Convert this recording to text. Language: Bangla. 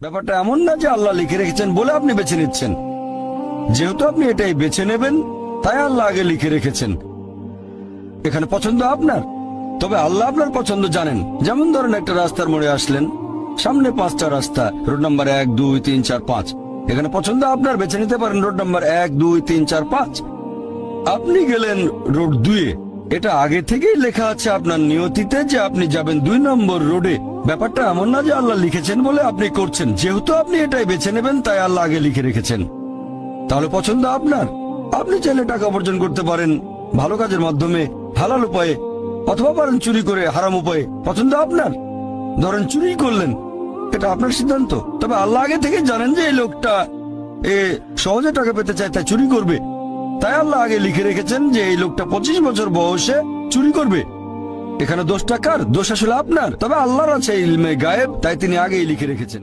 ব্যাপারটা এমন না যে আল্লাহ লিখে রেখেছেন বলে আপনি বেছে নিচ্ছেন। যেহেতু আপনি এটাই বেছে নেবেন, তাই আল্লাহ আগে লিখে রেখেছেন। এখানে পছন্দ আপনার, তবে আল্লাহ আপনার পছন্দ জানেন। যেমন ধরেন একটা রাস্তার মোড়ে আসলেন, সামনে 5টা রাস্তা, রোড নাম্বার 1, 2, 3, 4, 5। এখানে পছন্দ আপনার, বেছে নিতে পারেন রোড নাম্বার 1, 2, 3, 4, 5। আপনি গেলেন রোড 2-এ। এটা আগে থেকেই লেখা আছে আপনার নিয়তিতে যে আপনি যাবেন 2 নম্বর রোডে। ব্যাপারটা এমন না যে আল্লাহ লিখেছেন বলে আপনি করছেন। যেহেতু আপনি এটাই বেছে নেবেন, তাই আল্লাহ আগে লিখে রেখেছেন। তাহলে পছন্দ আপনার। আপনি চাইলে টাকা উপার্জন করতে পারেন ভালো কাজের মাধ্যমে, হালাল উপায়ে, অথবা পারেন চুরি করে হারাম উপায়ে। পছন্দ আপনার। ধরেন চুরি করলেন, এটা আপনার সিদ্ধান্ত। তবে আল্লাহ আগে থেকে জানেন যে এই লোকটা সহজে টাকা পেতে চায়, তাই চুরি করবে। তাই আল্লাহ আগে লিখে রেখেছেন যে এই লোকটা 25 বছর বয়সে চুরি করবে। এখানে দোষটা কার? দোষ আসলে আপনার। তবে আল্লাহর আছে ইলমে গায়েব, তাই তিনি আগেই লিখে রেখেছেন।